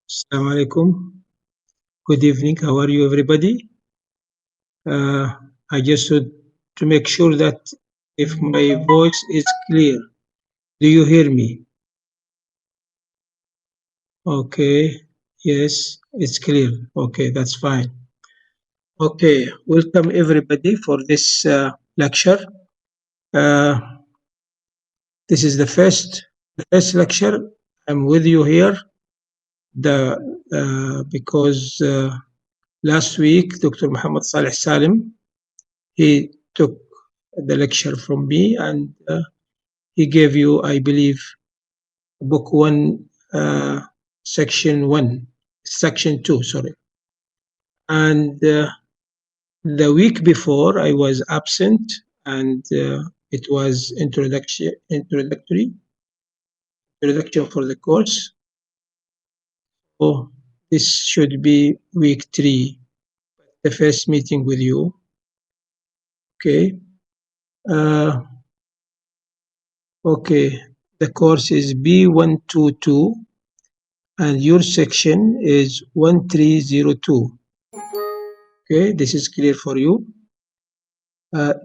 Assalamu alaikum. Good evening. How are you, everybody? Uh, I just want to make sure that if my voice is clear, do you hear me? Okay. Yes, it's clear. Okay, that's fine. Okay, welcome everybody for this lecture. Uh, this is the first lecture. I'm with you here. Because last week Dr. Muhammad Saleh Salim he took the lecture from me and he gave you, I believe, book one, section two, sorry. And the week before I was absent and it was introduction for the course. So this should be week three, the first meeting with you. Okay. Okay. The course is b122 and your section is 1302. Okay, this is clear for you.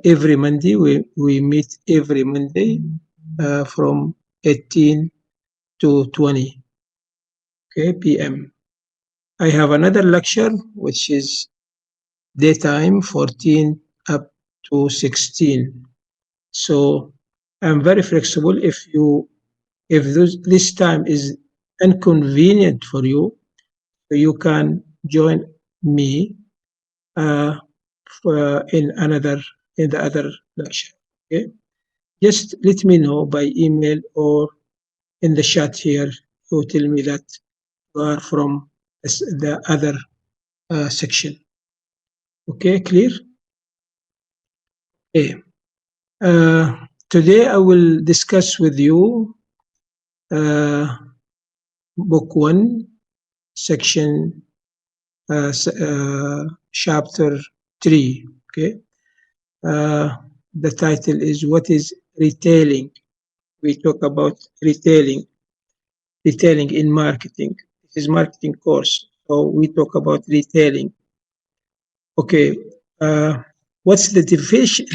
Every Monday, we meet every Monday from 18 to 20 p.m. I have another lecture which is daytime 14 up to 16. So I'm very flexible. If this time is inconvenient for you, you can join me uh, in the other lecture. Okay, just let me know by email or in the chat here. You tell me that you are from the other section. Okay, clear? Okay. Today I will discuss with you uh, book one, section chapter 3. Okay. The title is What is Retailing? We talk about retailing in marketing. This is marketing course, so we talk about retailing. Okay, what's the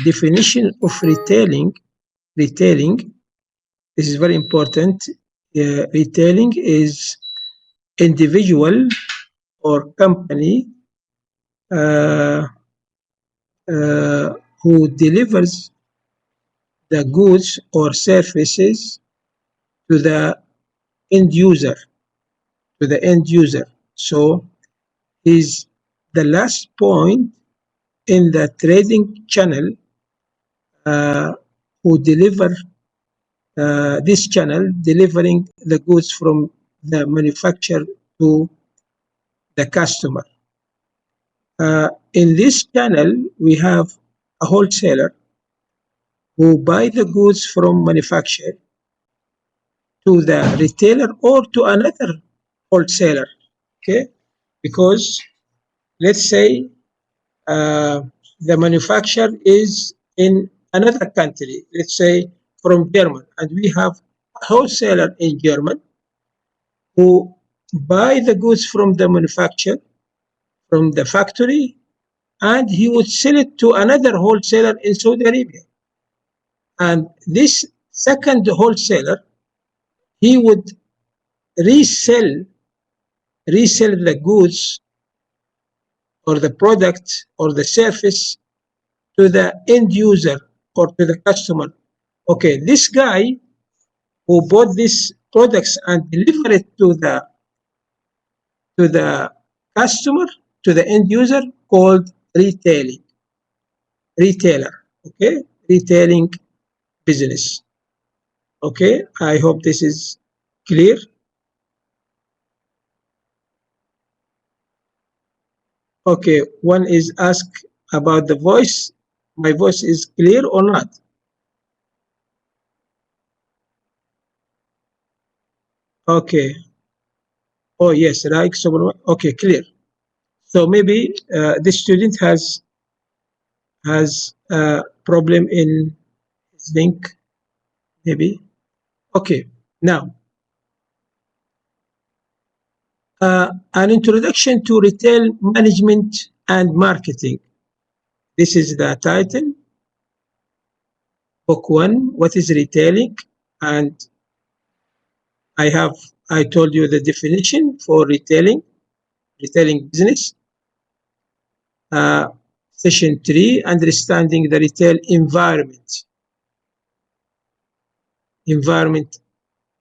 definition of retailing? Retailing, this is very important. Retailing is individual or company uh, who delivers the goods or services to the end user. So is the last point in the trading channel uh, who deliver this channel delivering the goods from the manufacturer to the customer. In this channel, we have a wholesaler who buy the goods from manufacturer to the retailer or to another wholesaler. Okay, because let's say the manufacturer is in another country, let's say from Germany, and we have a wholesaler in Germany who buy the goods from the manufacturer, from the factory, and he would sell it to another wholesaler in Saudi Arabia. And this second wholesaler, he would resell the goods or the product or the service to the end user or to the customer. Okay, this guy who bought these products and deliver it to the customer, to the end user, called retailer. Okay, retailing business. Okay, I hope this is clear. Okay, one is asked about the voice. My voice is clear or not? Okay. Oh yes, right. So okay, clear. So maybe this student has a problem in his link, maybe. Okay. Now, An introduction to retail management and marketing. This is the title. Book 1, what is retailing? And I told you the definition for retailing business. Session 3, understanding the retail environment. Environment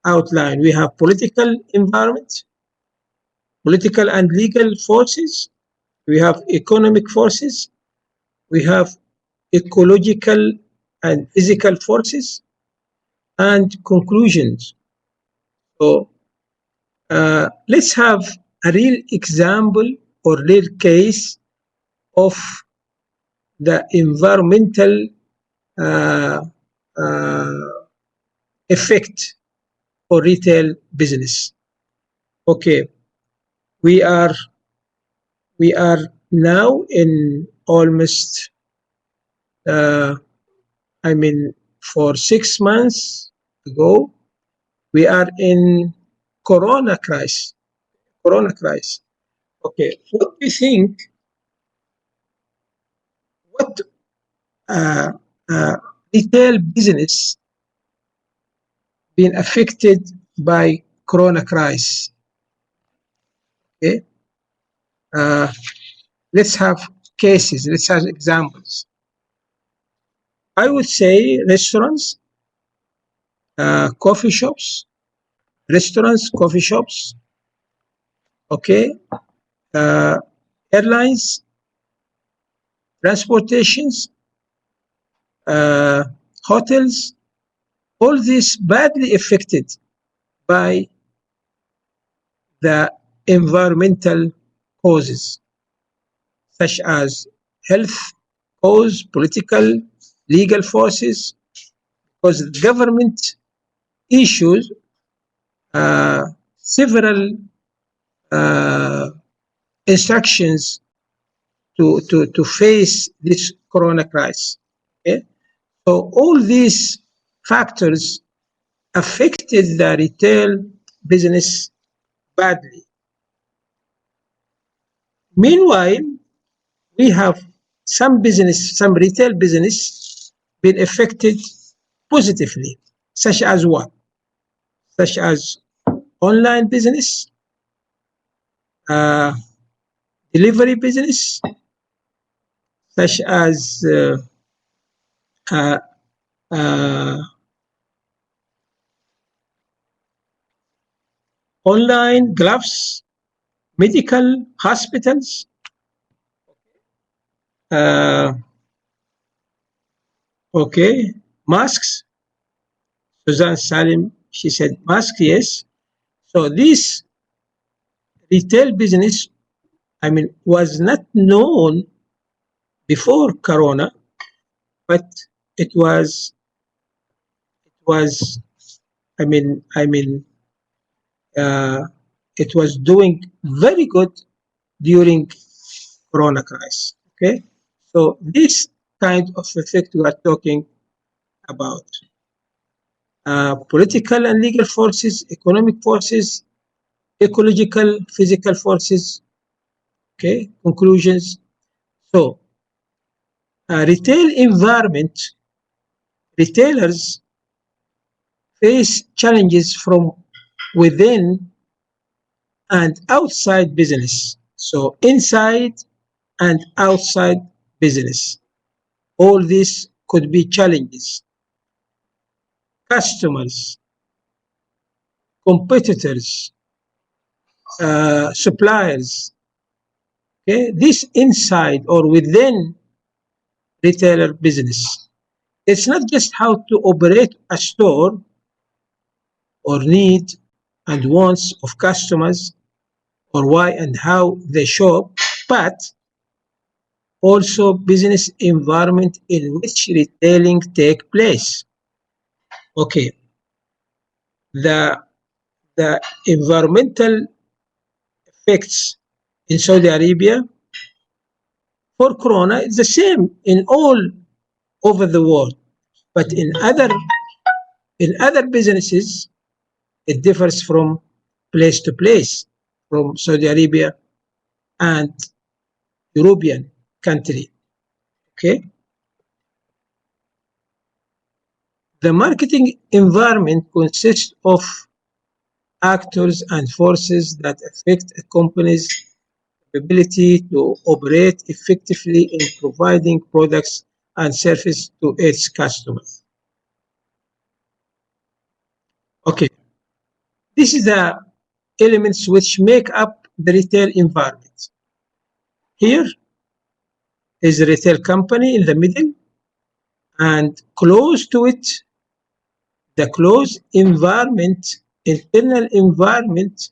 outline. We have political environment, political and legal forces. We have economic forces. We have ecological and physical forces, and conclusions. So let's have a real example or real case of the environmental effect for retail business. Okay, we are now in almost for 6 months ago, we are in Corona crisis. Okay, what do you think? What retail business been affected by Corona crisis? Okay, let's have cases. Let's have examples. I would say restaurants, coffee shops, okay, airlines, transportations, hotels, all this badly affected by the environmental causes, such as health cause, political, legal forces, because government issues several instructions to face this Corona crisis. Okay? So all these factors affected the retail business badly. Meanwhile, we have some retail business been affected positively, such as what? Such as online business, delivery business, such as online gloves, medical hospitals, okay, masks. Suzanne Salim, she said masks, yes. So this retail business, was not known before Corona, but it was it was doing very good during Corona crisis. Okay, so this kind of effect we are talking about. Political and legal forces, economic forces, ecological, physical forces. Okay, conclusions. So, retail environment, retailers face challenges from within and outside business. So, inside and outside business. All this could be challenges. Customers, competitors, suppliers. Okay, this inside or within retailer business. It's not just how to operate a store or need and wants of customers or why and how they shop, but also business environment in which retailing take place. Okay, the environmental effects in Saudi Arabia for Corona is the same in all over the world, but in other businesses it differs from place to place. from Saudi Arabia and European country. Okay. The marketing environment consists of actors and forces that affect a company's ability to operate effectively in providing products and services to its customers. Okay, this is the elements which make up the retail environment. Here is a retail company in the middle, and close to it, the closed environment, internal environment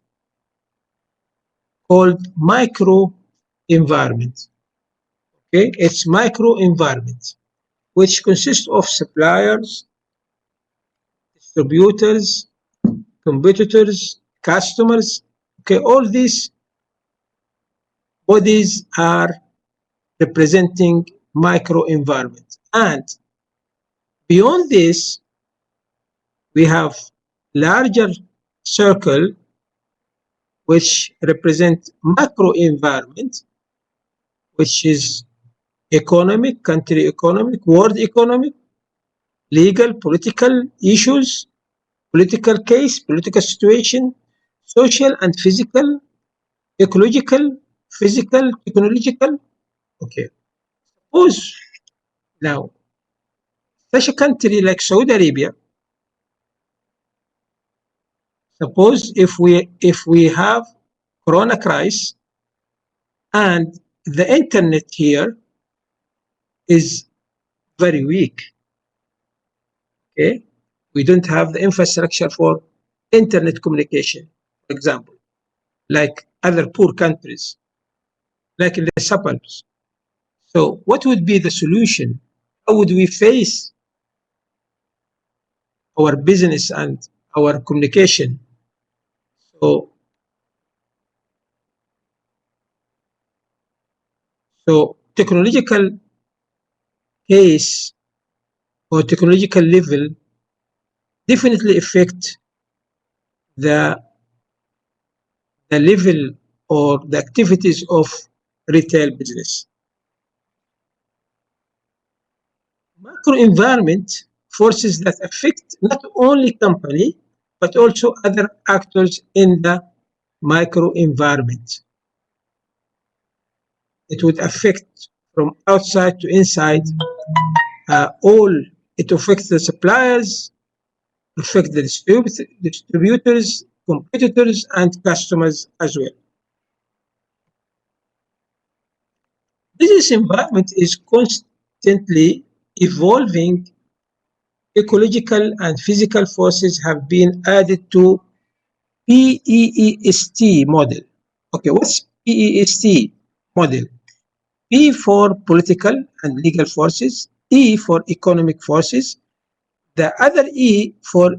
called micro environment. Okay, it's micro environment, which consists of suppliers, distributors, competitors, customers. Okay, all these bodies are representing micro environment. And beyond this, we have larger circle which represent macro environment, which is economic, country economic, world economic, legal, political issues, political case, political situation, social and physical, ecological, physical, technological. Okay. Suppose now such a country like Saudi Arabia, suppose if we have corona crisis and the internet here is very weak. Okay, we don't have the infrastructure for internet communication, for example, like other poor countries, like in the suburbs. So what would be the solution? How would we face our business and our communication? So technological case or technological level definitely affect the level or the activities of retail business. Macro environment forces that affect not only company but also other actors in the micro environment. It would affect from outside to inside all. It affects the suppliers, affect the distributors, competitors, and customers as well. Business environment is constantly evolving. Ecological and physical forces have been added to PEEST model. Okay, what's PEEST model? P for political and legal forces, E for economic forces, the other E for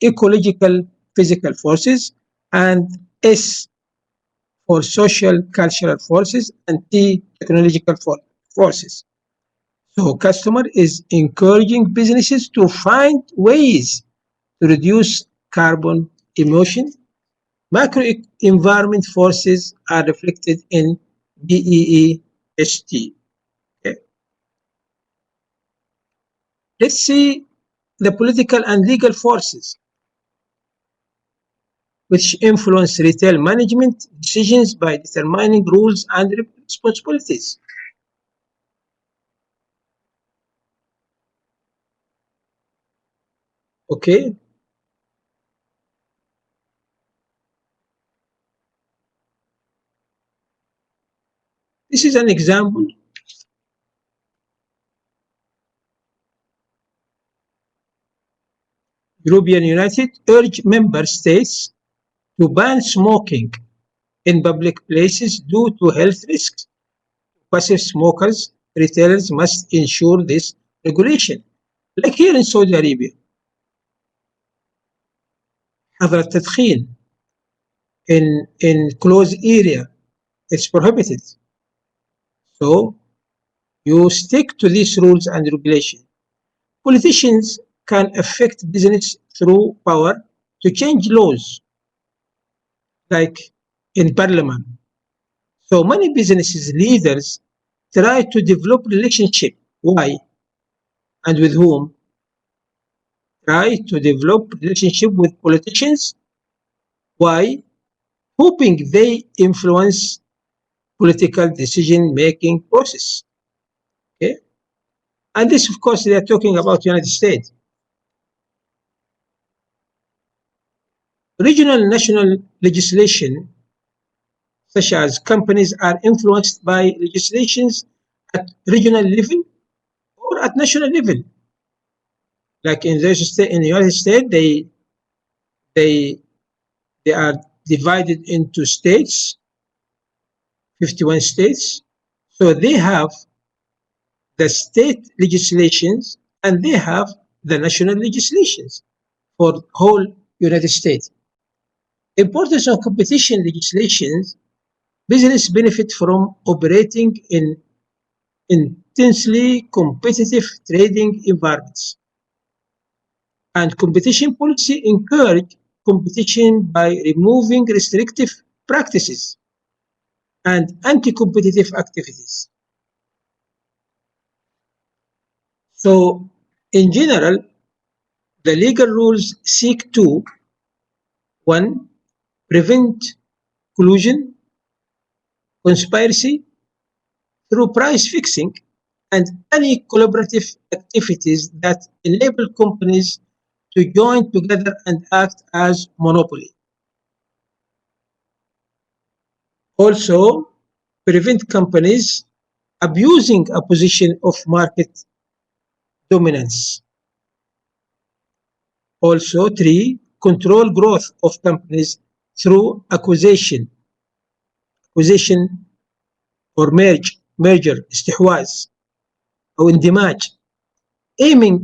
ecological physical forces, and S for social cultural forces, and T technological forces. So customer is encouraging businesses to find ways to reduce carbon emission. Macro environment forces are reflected in BEEST. Okay. Let's see the political and legal forces which influence retail management decisions by determining rules and responsibilities. Okay. This is an example. European United urged member states to ban smoking in public places due to health risks. Passive smokers, retailers must ensure this regulation. Like here in Saudi Arabia, حظر التدخين in closed area, it's prohibited. So you stick to these rules and regulations. Politicians can affect business through power to change laws, like in parliament. So many businesses leaders try to develop relationship. Why and with whom? Try to develop relationship with politicians. Why? Hoping they influence political decision making process. Okay, and this, of course, they are talking about United States. Regional national legislation, such as companies, are influenced by legislations at regional level or at national level. Like in the United States, they they are divided into states, 51 states. So they have the state legislations and they have the national legislations for whole United States. Importance of competition legislations, business benefit from operating in intensely competitive trading environments. And competition policy encourage competition by removing restrictive practices and anti-competitive activities. So, in general, the legal rules seek to: one, prevent collusion, conspiracy through price fixing, and any collaborative activities that enable companies to join together and act as monopoly. Also, prevent companies abusing a position of market dominance. Also, three, control growth of companies through acquisition or merger, استحواذ أو اندماج, aiming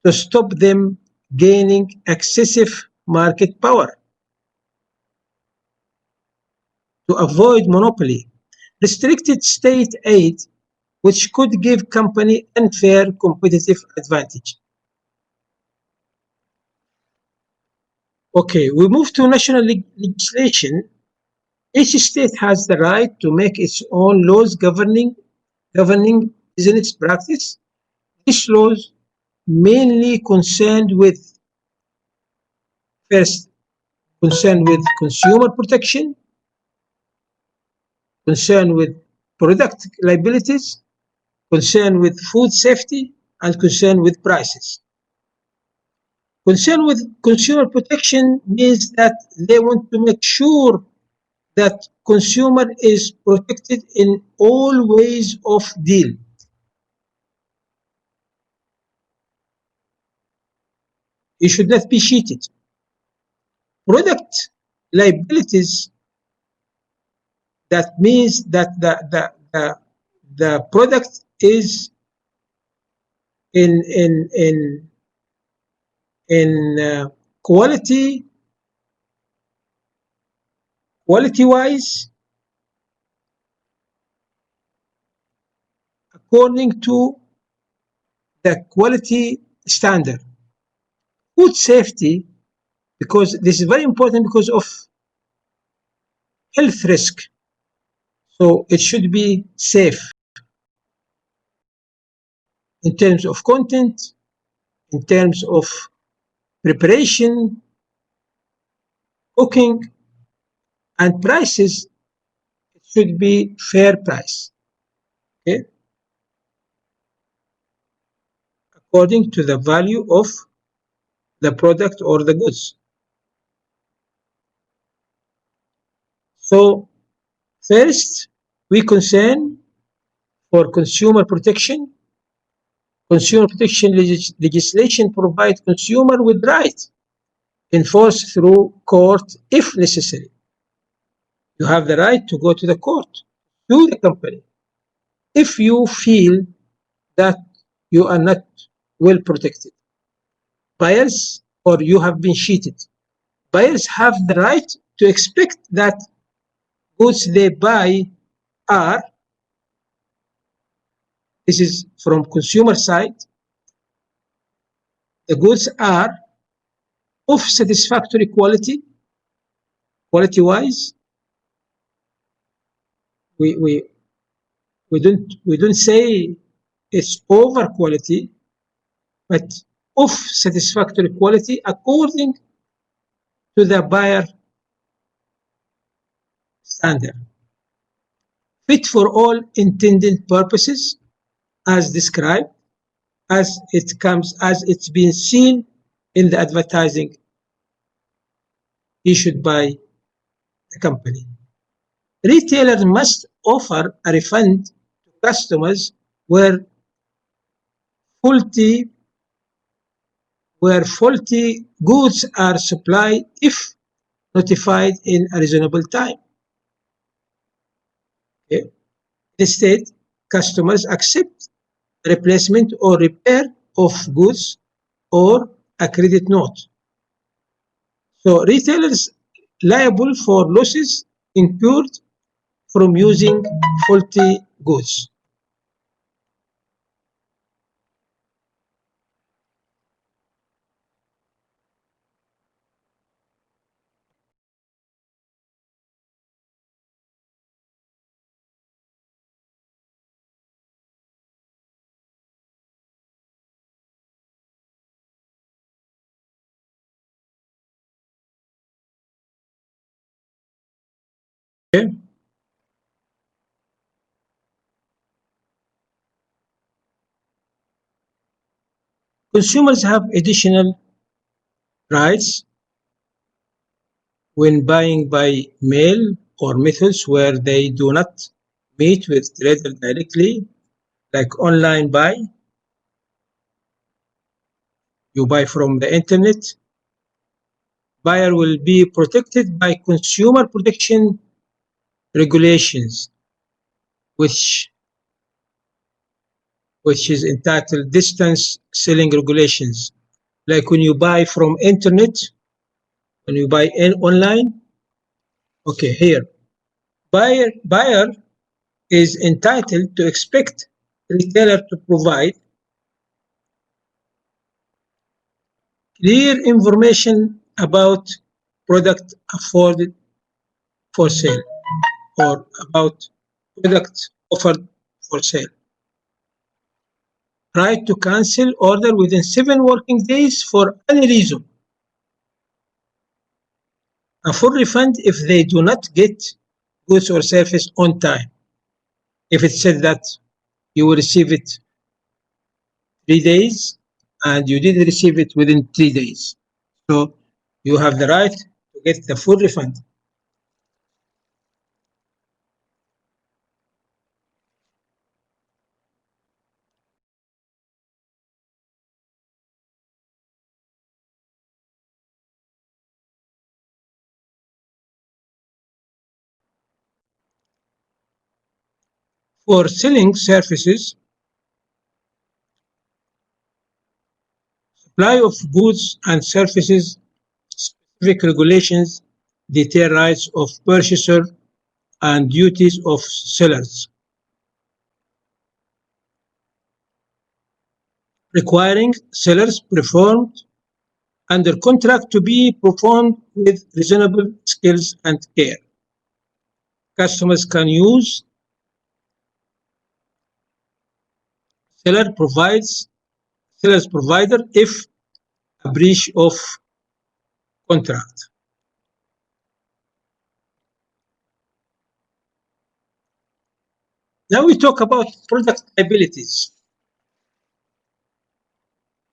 to stop them gaining excessive market power. To avoid monopoly, restricted state aid, which could give company unfair competitive advantage. Okay, we move to national legislation. Each state has the right to make its own laws governing business practice. These laws mainly concerned with, first, concerned with consumer protection, concerned with product liabilities, concerned with food safety, and concerned with prices. Concern with consumer protection means that they want to make sure that consumer is protected in all ways of deal. You should not be cheated. Product liabilities, that means that the product is in quality wise according to the quality standard. Food safety, because this is very important because of health risk. So it should be safe in terms of content, in terms of preparation, cooking, and prices. It should be fair price, okay, according to the value of the product or the goods. So first, we concern for consumer protection. Consumer protection legislation provides consumer with rights enforced through court if necessary. You have the right to go to the court, sue the company, if you feel that you are not well protected. Buyers, or you have been cheated. Buyers have the right to expect that goods they buy are, this is from consumer side, the goods are of satisfactory quality wise, we we don't say it's over quality, but of satisfactory quality according to the buyer standard, fit for all intended purposes as described, as it's been seen in the advertising issued by the company. Retailers must offer a refund to customers where faulty goods are supplied if notified in a reasonable time. Okay. Instead, customers accept replacement or repair of goods or a credit note. So retailers liable for losses incurred from using faulty goods. Okay. Consumers have additional rights when buying by mail or methods where they do not meet with trader directly, like online buy. You buy from the internet. Buyer will be protected by consumer protection regulations, which is entitled distance selling regulations. Like when you buy from internet, when you buy online, okay, here, buyer is entitled to expect retailer to provide clear information about product afforded for sale or about product offered for sale. Right to cancel order within 7 working days for any reason. A full refund if they do not get goods or service on time. If it said that you will receive it 3 days and you didn't receive it within 3 days, so you have the right to get the full refund. For selling services, supply of goods and services, specific regulations detail rights of purchaser and duties of sellers, requiring sellers performed under contract to be performed with reasonable skills and care. Customers can use seller's provider if a breach of contract. Now we talk about product liabilities,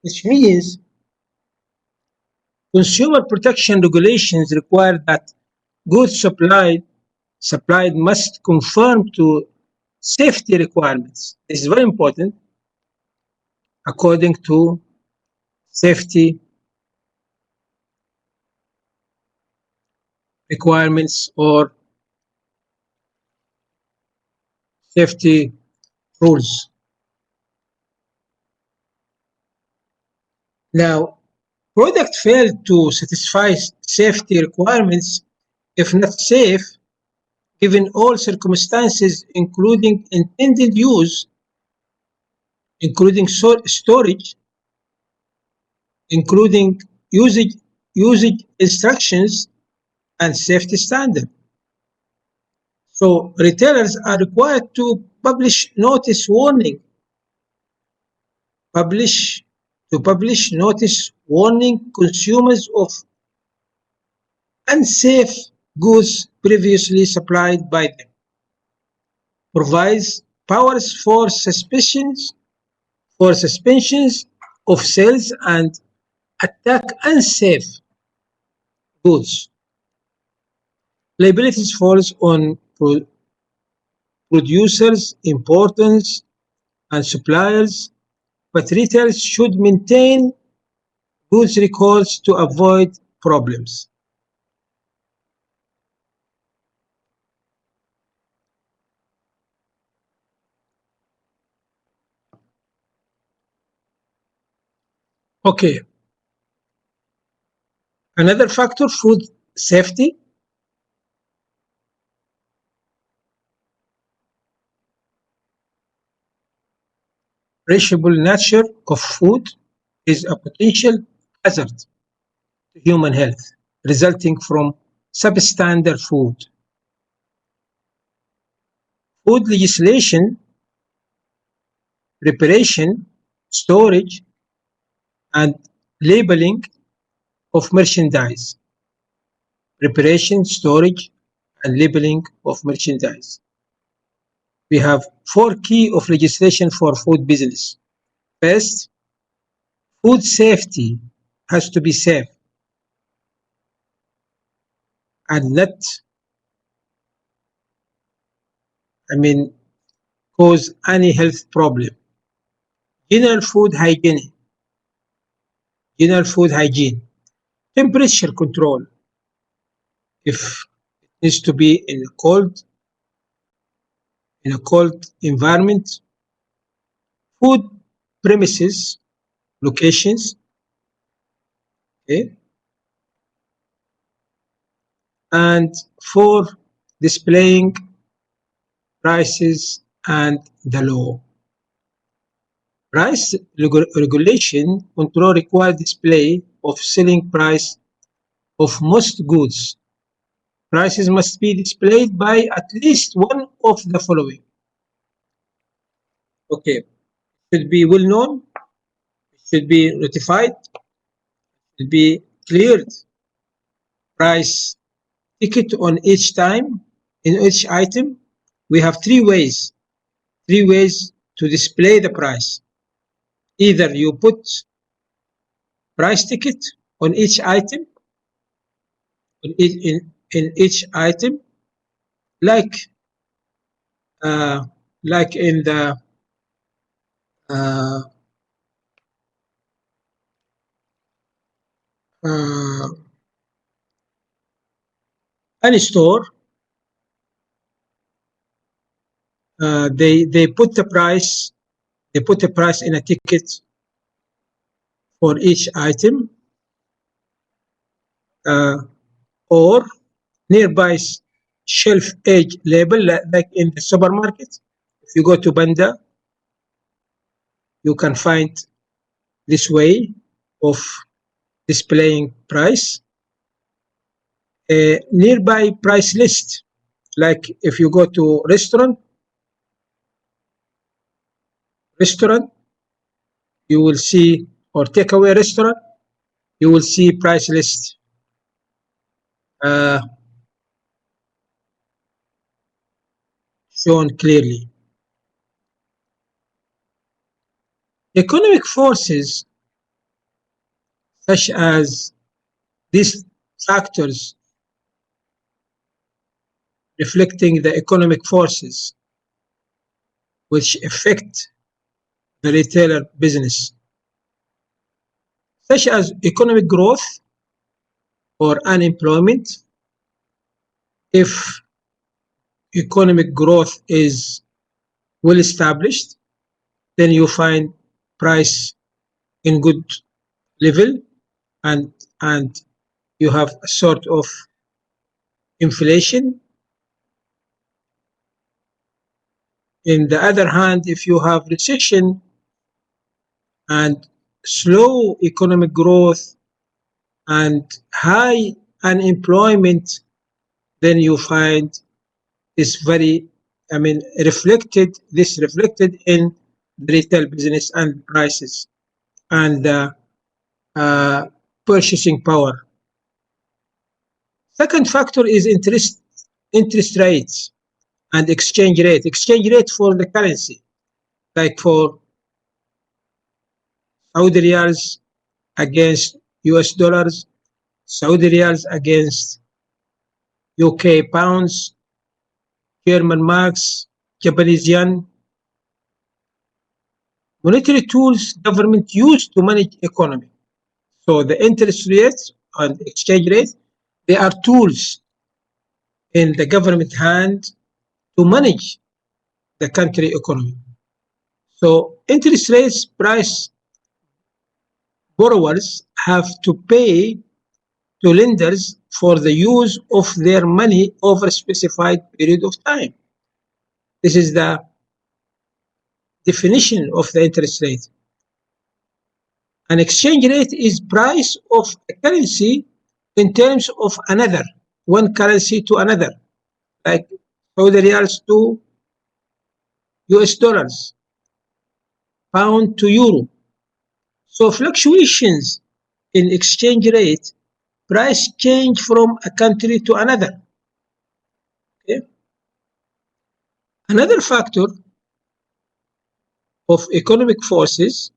which means consumer protection regulations require that goods supplied must conform to safety requirements. This is very important according to safety requirements or safety rules. Now, product failed to satisfy safety requirements if not safe, given all circumstances, including intended use, including storage, including usage instructions, and safety standard. So retailers are required to publish notice warning, publish notice warning consumers of unsafe goods previously supplied by them, provides powers for suspensions of sales and attack unsafe goods. Liabilities falls on producers, importers, and suppliers, but retailers should maintain goods records to avoid problems. Okay. Another factor, food safety. Perishable nature of food is a potential hazard to human health, resulting from substandard food. Food legislation, preparation, storage, and labeling of merchandise. Preparation, storage, and labeling of merchandise. We have 4 key of legislation for food business. First, food safety has to be safe and not, cause any health problem. General food hygiene. Temperature control. If it needs to be in a cold environment. Food premises, locations. Okay. And for displaying prices and the law. Price regulation control require display of selling price of most goods. Prices must be displayed by at least one of the following. Okay, should be well known, should be notified, should be cleared. Price ticket on each time, in each item. We have three ways to display the price. Either you put price ticket on each item, in each item, like in the any store. They put the price. They put the price in a ticket for each item, or nearby shelf edge label, like in the supermarket. If you go to Banda, you can find this way of displaying price. Nearby price list, like if you go to restaurant, you will see, or takeaway restaurant, you will see price list. Shown clearly. Economic forces such as these factors reflecting the economic forces which affect the retailer business, such as economic growth or unemployment. If economic growth is well established, then you find price in good level, and you have a sort of inflation. In the other hand, if you have recession and slow economic growth and high unemployment, then you find is very, reflected in the retail business and prices and uh, purchasing power. Second factor is interest rates and exchange rate. Exchange rate for the currency, like for Saudi riyals against US dollars, Saudi riyals against UK pounds, German marks, Japanese yen. Monetary tools government use to manage economy. So the interest rates and exchange rate, they are tools in the government hand to manage the country economy. So interest rates price borrowers have to pay to lenders for the use of their money over a specified period of time. This is the definition of the interest rate. An exchange rate is price of a currency in terms of another, one currency to another, like Saudi riyals to US dollars, pound to euro. So fluctuations in exchange rate price change from a country to another. Okay? Another factor of economic forces,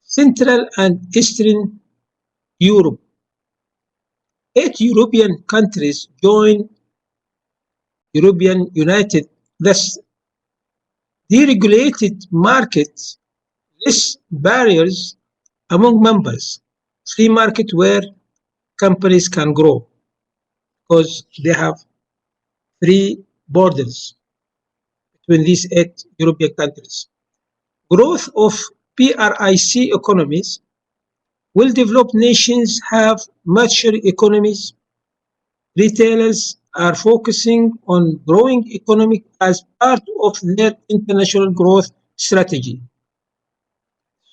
Central and Eastern Europe. 8 European countries joined European United, thus deregulated markets, less barriers among members, free market where companies can grow because they have free borders between these 8 European countries. Growth of BRIC economies will developed nations have mature economies. Retailers are focusing on growing economy as part of their international growth strategy.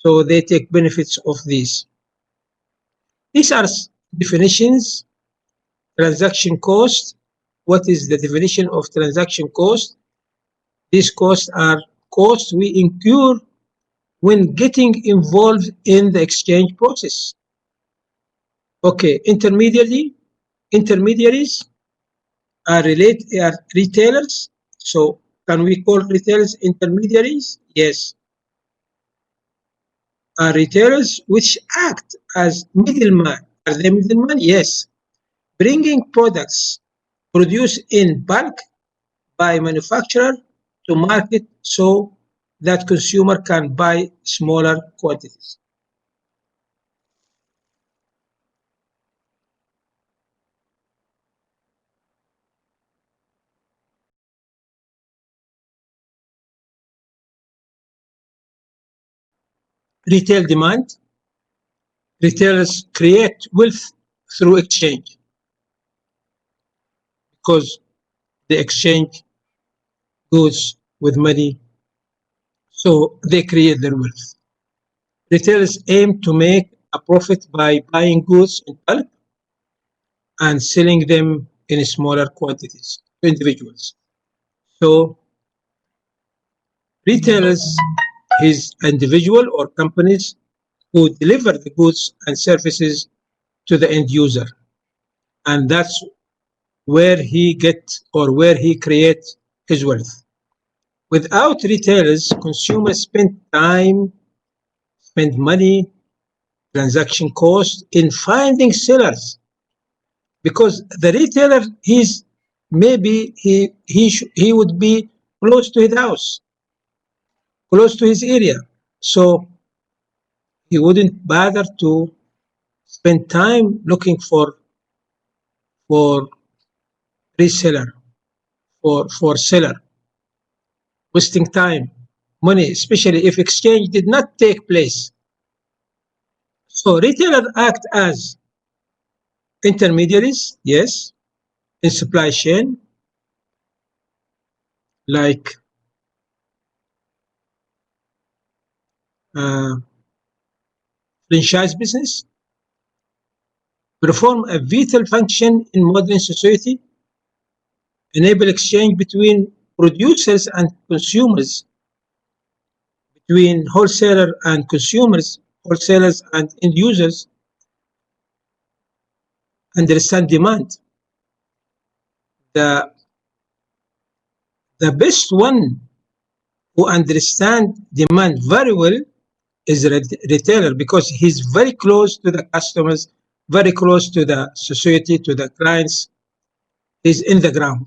So they take benefits of these. These are definitions. Transaction cost. What is the definition of transaction cost? These costs are costs we incur when getting involved in the exchange process. Okay, intermediaries are retailers. So can we call retailers intermediaries? Yes. Are retailers which act as middleman. Are they middleman? Yes. Bringing products produced in bulk by manufacturer to market so that consumer can buy smaller quantities. Retail demand. Retailers create wealth through exchange because they exchange goods with money, so they create their wealth. Retailers aim to make a profit by buying goods in bulk and selling them in smaller quantities to individuals. So retailers is individual or companies who deliver the goods and services to the end user, and that's where he gets or where he creates his wealth. Without retailers, consumers spend time, spend money, transaction cost in finding sellers, because the retailer he would be close to his house, close to his area, so he wouldn't bother to spend time looking for reseller, for seller, wasting time, money, especially if exchange did not take place. So retailers act as intermediaries, yes, in supply chain, like franchise business, perform a vital function in modern society, enable exchange between producers and consumers, between wholesaler and consumers, wholesalers and end users, understand demand. The, the best one who understand demand very well is a retailer, because he's very close to the customers, very close to the society, to the clients. He's in the ground.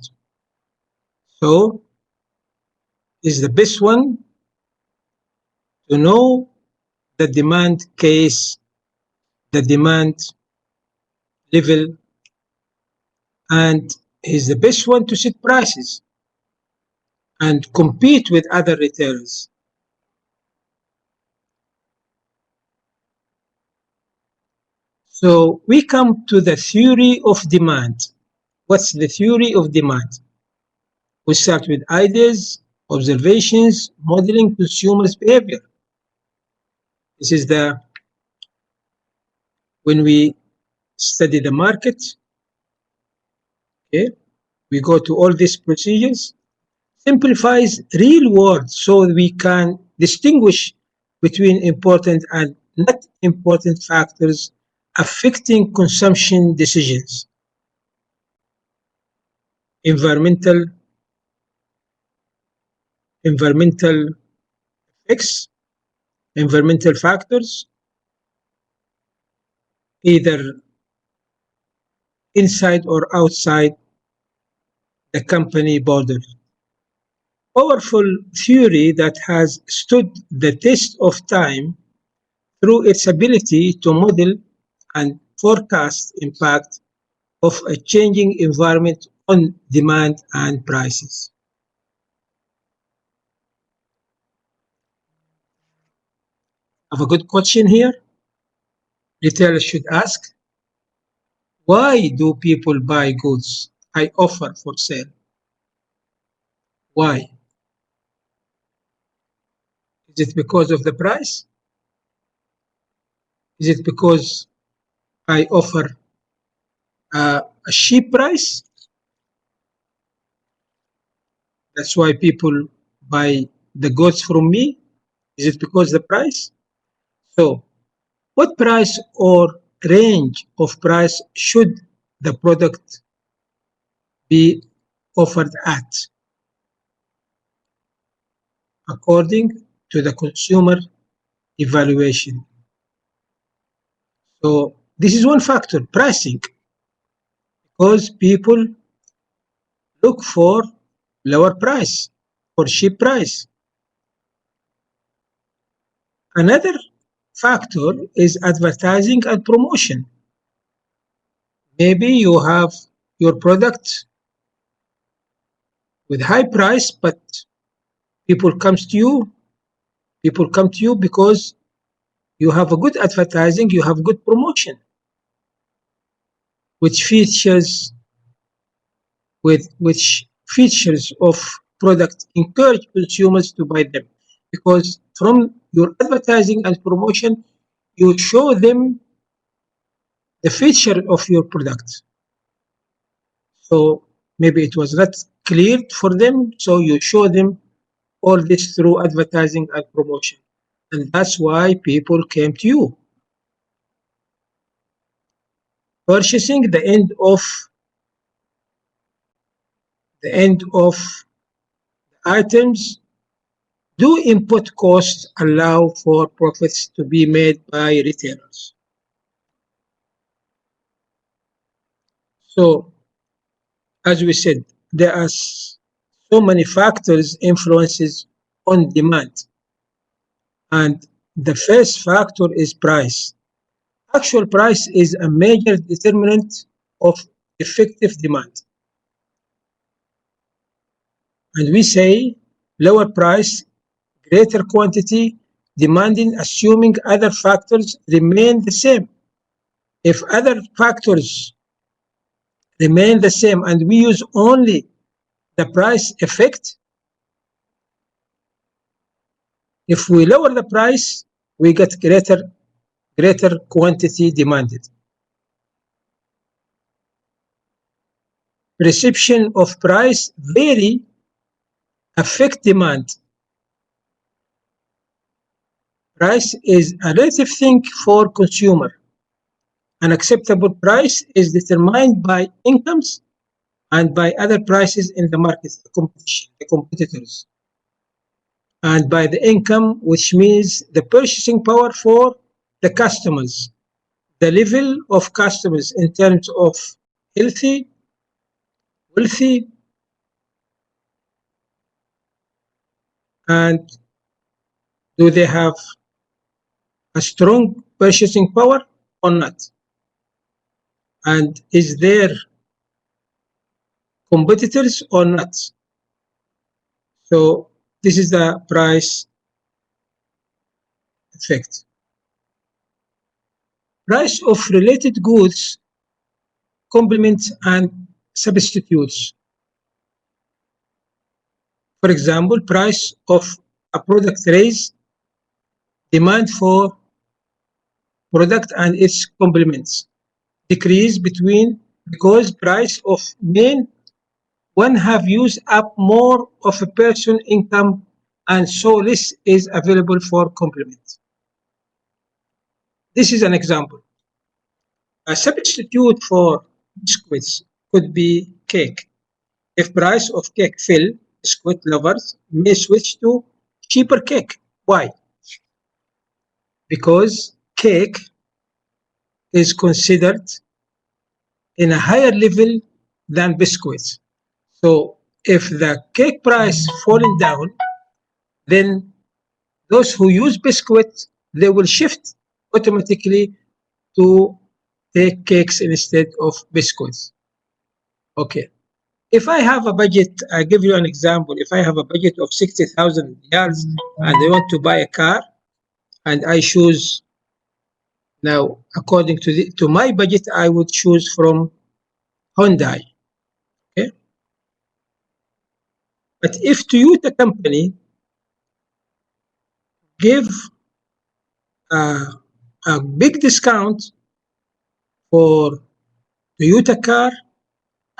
So is the best one to know the demand case, the demand level, and is the best one to set prices and compete with other retailers. So we come to the theory of demand. What's the theory of demand? We start with ideas, observations, modeling consumers' behavior. This is when we study the market, okay, we go to all these procedures, simplifies real world so we can distinguish between important and not important factors affecting consumption decisions. Environmental effects, environmental factors, either inside or outside the company border. Powerful theory that has stood the test of time through its ability to model and forecast impact of a changing environment on demand and prices. I have a good question here. Retailers should ask, why do people buy goods I offer for sale? Why? Is it because of the price? Is it because I offer a cheap price? That's why people buy the goods from me? Is it because the price? So, what price or range of price should the product be offered at, according to the consumer evaluation? So this is one factor, pricing, because people look for lower price, for cheap price. Another factor is advertising and promotion. Maybe you have your product with high price, but people come to you because you have a good advertising, you have good promotion, which features of product encourage consumers to buy them, because from your advertising and promotion you show them the feature of your product. So maybe it was not clear for them, so you show them all this through advertising and promotion, and that's why people came to you. Purchasing the end of items. Do input costs allow for profits to be made by retailers? So, as we said, there are so many factors influences on demand, and the first factor is price. Actual price is a major determinant of effective demand, and we say lower price, greater quantity demanding, assuming other factors remain the same. If other factors remain the same and we use only the price effect, if we lower the price, we get greater quantity demanded. perception of price vary affect demand. Price is a relative thing for consumer. An acceptable price is determined by incomes and by other prices in the market, the competition, the competitors, and by the income, which means the purchasing power for the customers, the level of customers in terms of healthy, wealthy, and do they have a strong purchasing power or not? And is there competitors or not? So this is the price effect. Price of related goods, complements and substitutes. For example, price of a product raise demand for product and its complements. Decrease between because price of main one have used up more of a person income and so less is available for complement. This is an example. A substitute for biscuits could be cake. If price of cake fell, biscuit lovers may switch to cheaper cake. Why? Because cake is considered in a higher level than biscuits. So if the cake price falling down, then those who use biscuit, they will shift automatically to take cakes instead of biscuits. Okay. If I have a budget, I give you an example. If I have a budget of 60,000 riyals and I want to buy a car, and I choose now according to my budget, I would choose from Hyundai. Okay. But if Toyota company give a big discount for Toyota car,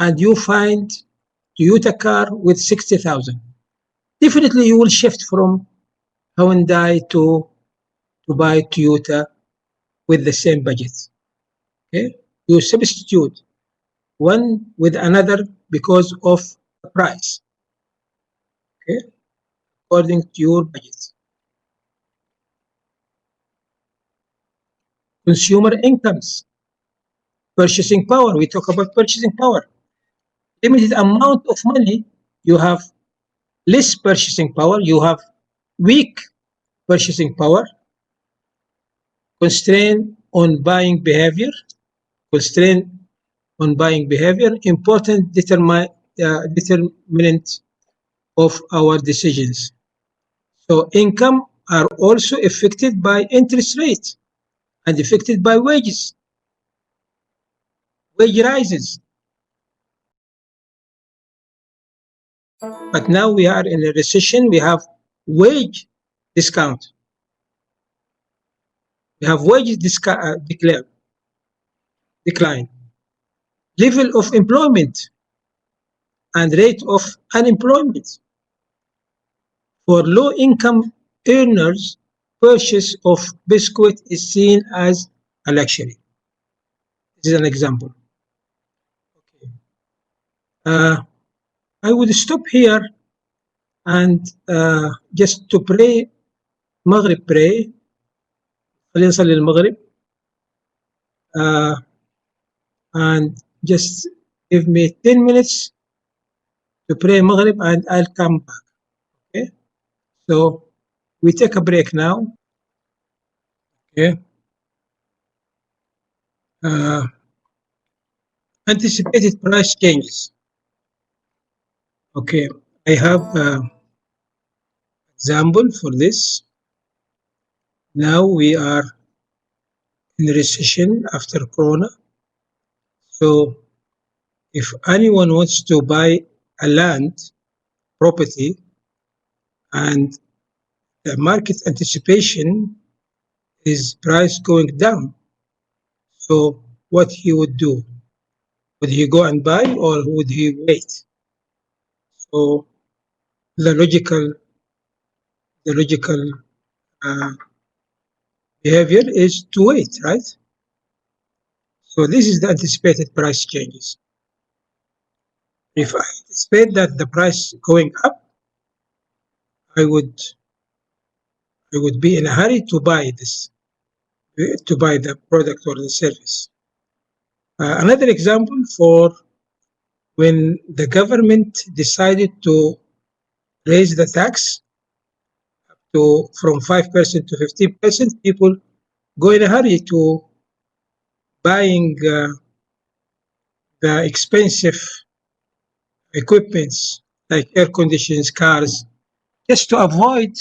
and you find Toyota car with 60,000, definitely you will shift from Hyundai to buy Toyota with the same budget. Okay, you substitute one with another because of the price. Okay, according to your budget. Consumer incomes, purchasing power. We talk about purchasing power. Limited amount of money, you have less purchasing power, you have weak purchasing power, constraint on buying behavior, important determinant of our decisions. So income are also affected by interest rates and affected by wages, wage rises. But now we are in a recession, we have wage discount. We have wages decline. Level of employment and rate of unemployment. For low-income earners, purchase of biscuit is seen as a luxury. This is an example. Okay. I would stop here and just to pray Maghrib pray. خلينا نصلي المغرب and just give me 10 minutes to pray Maghrib and I'll come back. Okay, so we take a break now. Okay. Anticipated price changes. Okay, I have example for this. Now we are in recession after Corona. So if anyone wants to buy a land property and the market anticipation is price going down, so what he would do, Would he go and buy or would he wait? So the logical uh, behavior is to wait, right? So this is the anticipated price changes. If I anticipate that the price going up, I would be in a hurry to buy this, to buy the product or the service. Another example for when the government decided to raise the tax from 5% to 15%, people go in a hurry to buying the expensive equipments like air conditioners, cars, just to avoid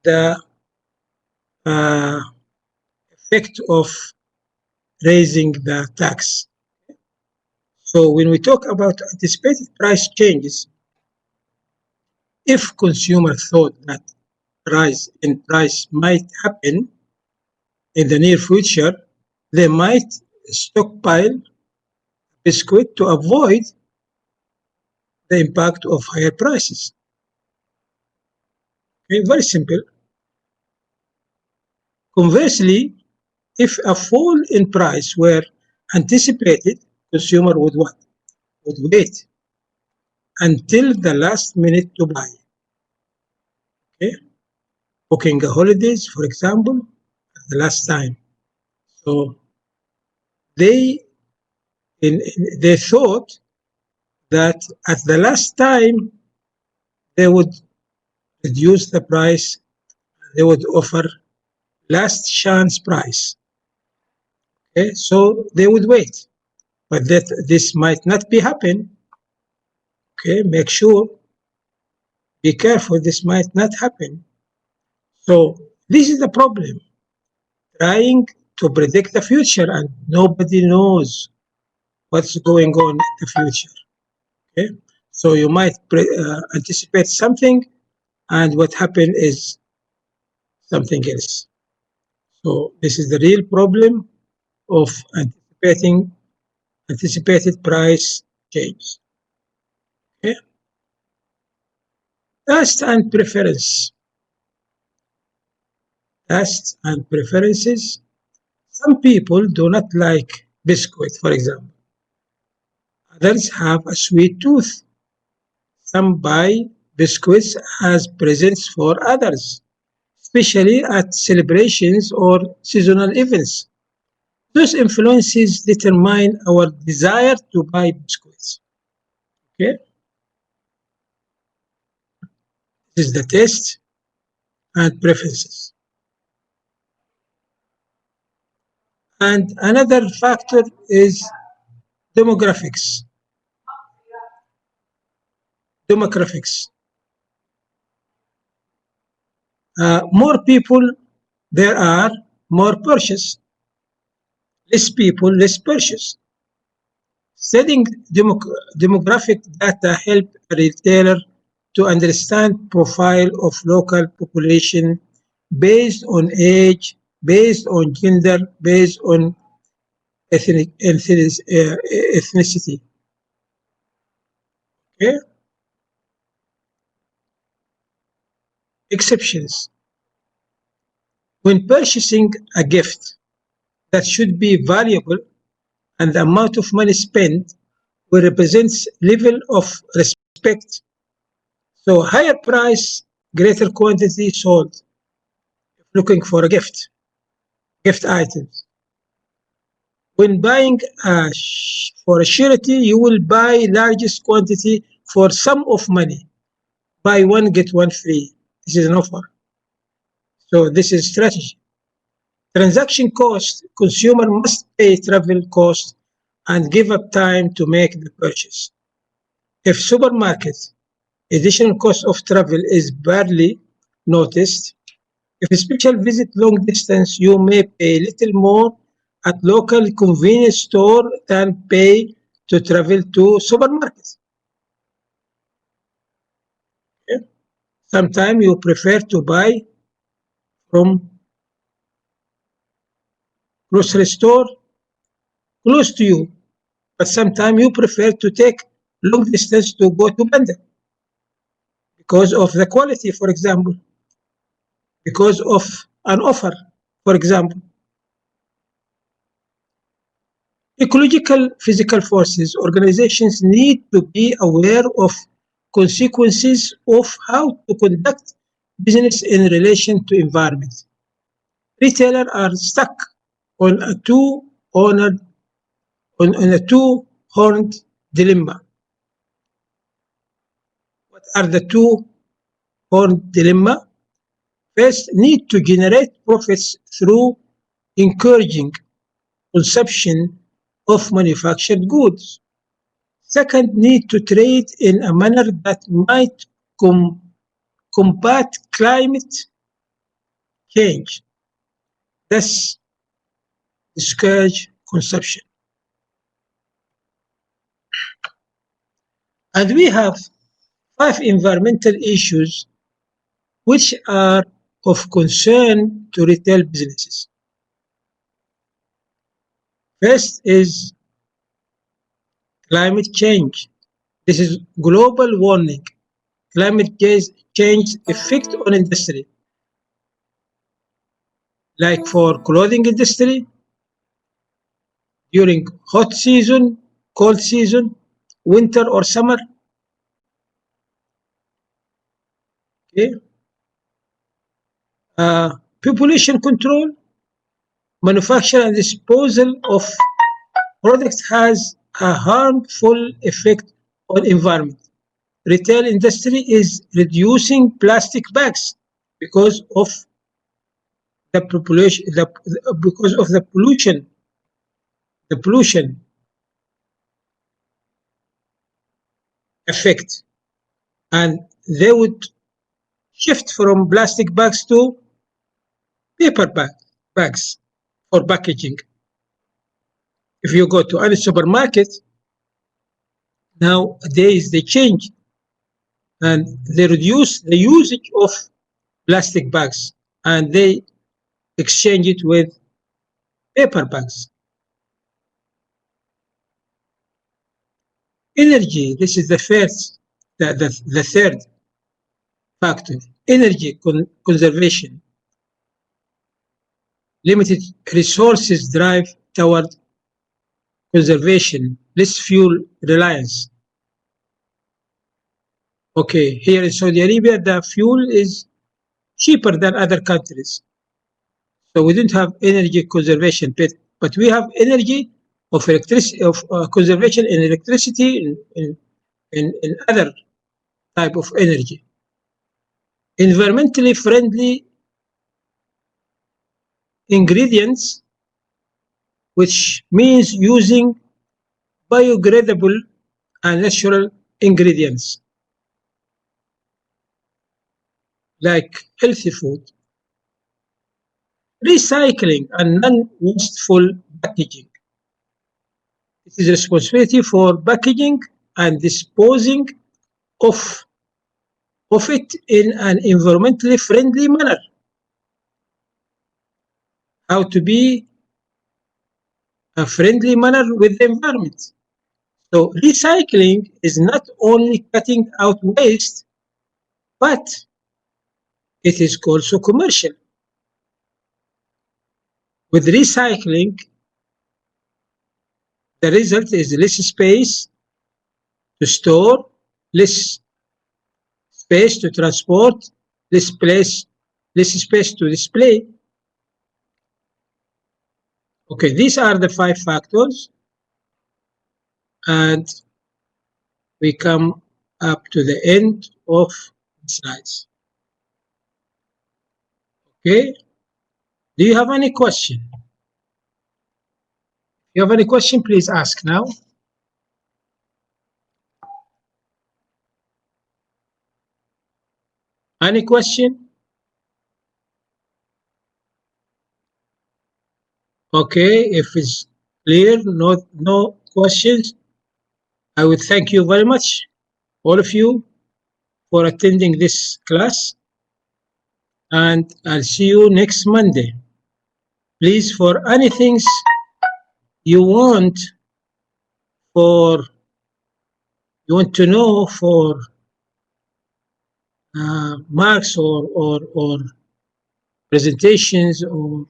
the effect of raising the tax. So when we talk about anticipated price changes, if consumer thought that rise in price might happen in the near future, they might stockpile biscuit to avoid the impact of higher prices. Okay, very simple. Conversely, if a fall in price were anticipated, consumer would what? Would wait until the last minute to buy. Okay, booking a holidays, for example, at the last time. So they thought that at the last time they would reduce the price, they would offer last chance price. Okay, so they would wait, but that this might not be happen. Okay, make sure, be careful, this might not happen. So this is the problem, trying to predict the future, and nobody knows what's going on in the future. Okay, so you might anticipate something, and what happened is something else. So this is the real problem of anticipated price change. Okay, taste and preference. Tastes and preferences. Some people do not like biscuit, for example. Others have a sweet tooth. Some buy biscuits as presents for others, especially at celebrations or seasonal events. Those influences determine our desire to buy biscuits. Okay, this is the taste and preferences. And another factor is demographics. More people there are, more purchase. Less people, less purchase. Studying demographic data help a retailer to understand profile of local population based on age, based on gender, based on ethnicity. Okay? Exceptions. When purchasing a gift that should be valuable and the amount of money spent will represents level of respect. So higher price, greater quantity sold. If looking for a gift items. When buying for a charity, you will buy largest quantity for sum of money. Buy one, get one free. This is an offer. So this is strategy. Transaction cost, consumer must pay travel cost and give up time to make the purchase. If supermarket, additional cost of travel is barely noticed. If a special visit long distance, you may pay little more at local convenience store than pay to travel to supermarkets. Okay? Sometimes you prefer to buy from grocery store close to you, but sometimes you prefer to take long distance to go to Banda because of the quality, for example, because of an offer, for example. Ecological physical forces, organizations need to be aware of consequences of how to conduct business in relation to environment. Retailers are stuck on a two-horned on a two-horned dilemma. What are the two-horned dilemma? First, need to generate profits through encouraging consumption of manufactured goods. Second, need to trade in a manner that might combat climate change, thus discourage consumption. And we have 5 environmental issues which are of concern to retail businesses. First is climate change. This is global warming. Climate change effect on industry. Like for clothing industry, during hot season, cold season, winter or summer. Okay. Population control, manufacture and disposal of products has a harmful effect on environment. Retail industry is reducing plastic bags because of the population, because of the pollution effect, and they would shift from plastic bags to paper bags for packaging. If you go to any supermarket nowadays, they change and they reduce the usage of plastic bags and they exchange it with paper bags. Energy, this is the first, the third factor. Energy conservation. Limited resources drive toward conservation, less fuel reliance. Okay, here in Saudi Arabia, the fuel is cheaper than other countries. So we don't have energy conservation, but we have energy of electricity, of conservation in electricity, in other type of energy. Environmentally friendly ingredients, which means using biodegradable and natural ingredients like healthy food. Recycling and non-wasteful packaging. It is responsibility for packaging and disposing of it in an environmentally friendly manner. How to be a friendly manner with the environment. So recycling is not only cutting out waste, but it is also commercial. With recycling, the result is less space to store, less space to transport, less space to display. Okay, these are the 5 factors, and we come up to the end of the slides. Okay, do you have any question? If you have any question, please ask now. Any question? Okay, if it's clear, no questions, I would thank you very much, all of you, for attending this class, and I'll see you next Monday. Please, for anything you want for you want to know for marks or presentations or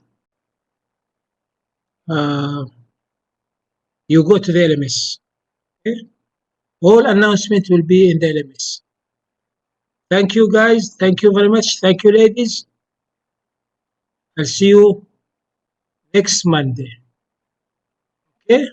uh, you go to the LMS. Okay? All announcement will be in the LMS. Thank you guys. Thank you very much. Thank you ladies. I'll see you next Monday. Okay?